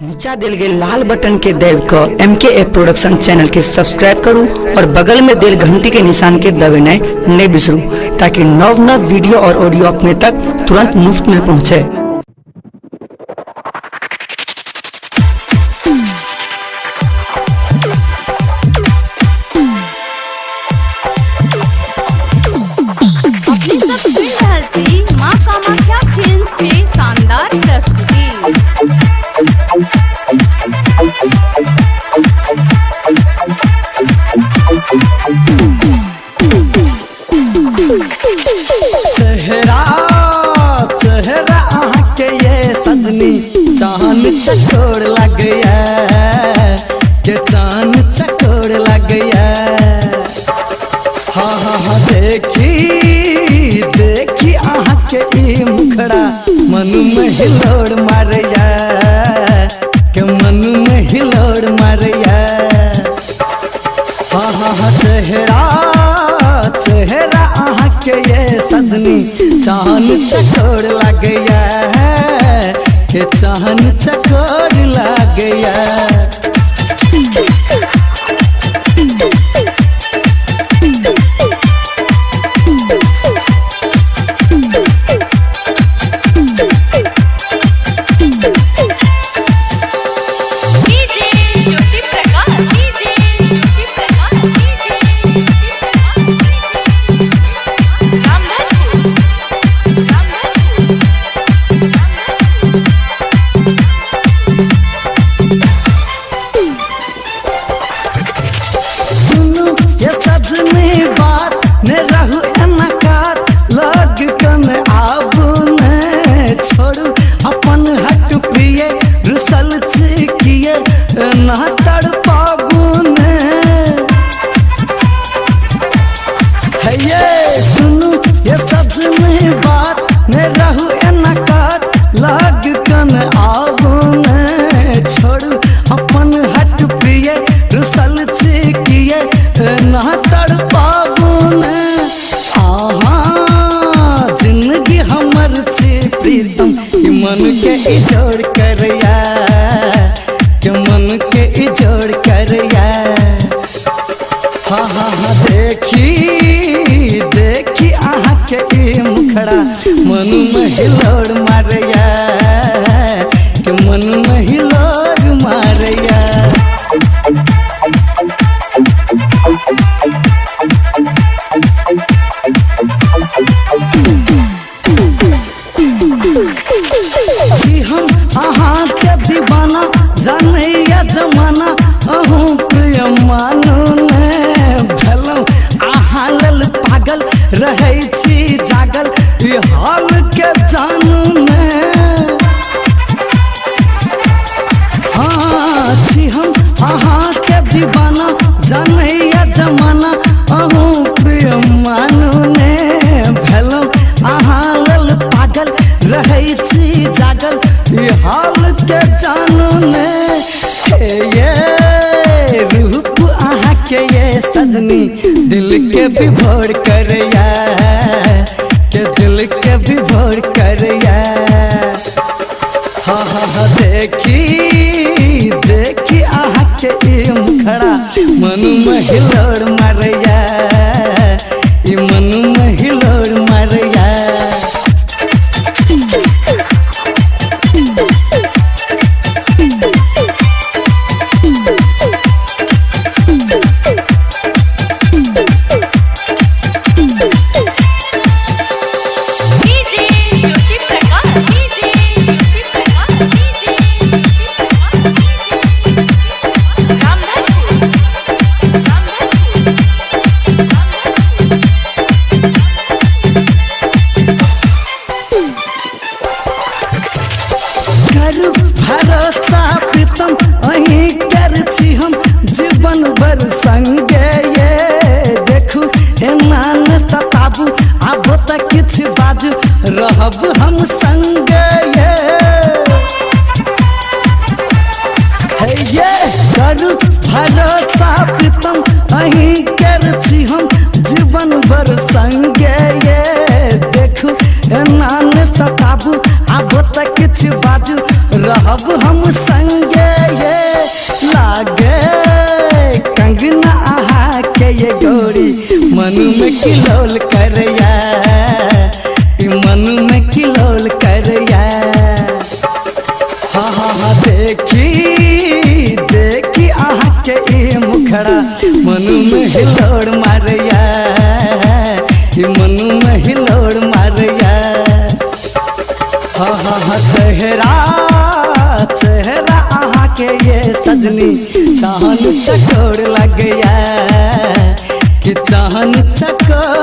नीचा दिल गए लाल बटन के देव को MKF प्रोडक्शन चैनल के सब्सक्राइब करूं और बगल में दिल घंटी के निशान के दबाना नहीं बिसरूं ताकि नव नव वीडियो और ऑडियो अपने तक तुरंत मुफ्त में पहुंचे। अपनी सब सुन रहल छी माँ कामाख्या फिल्म्स के शानदार प्रस्तुति। चेहरा चेहरा के ये सजनी चांद चकोर लग गया के चांद चकोर लग गया। हाँ हाँ हाँ देखी देखी आहाँ के ई मुखड़ा मन में हिलोड़ मारिया के मन में हिलोड़ मारिया। हाँ हाँ हाँ चेहरा चेहरा आहाँ के ये सजनी चांद चकोर लग गया के चांद चकोर लग गया। मन के इजोड़ करया के मन के इजोड़ करया। हाँ हाँ हाँ देखी देखी आहाँ के ई मुखड़ा मन में हिलोड़ मारया के मन में हिलोड़ मारया। आहाँ के दीवाना जानैया जमाना अहूँ के मानो ने भेलौ आहाँ लल पागल रहै छी जागल ई हाल के जानू ने। हाँ छी हम आहाँ के दीवाना जानैया जमाना अहूँ के मानो ने भेलौ आहाँ लल पागल रहै छी जागल ई हाल के जानू ने। ये रूप आहाँ के ये सजनी दिल के विभोर करया के दिल के विभोर करया। हाँ हाँ हाँ देखी देखी आहाँ के ई मुखड़ा मन में हिलोड़ मारया ई मन में हिलोड़ मारया। हिलोड़ मारया, ये मनु में हिलोड़ मारया। हाँ चेहरा चेहरा आहा के ये सजनी चाहन चकोर लग गया कि चाहन चकोर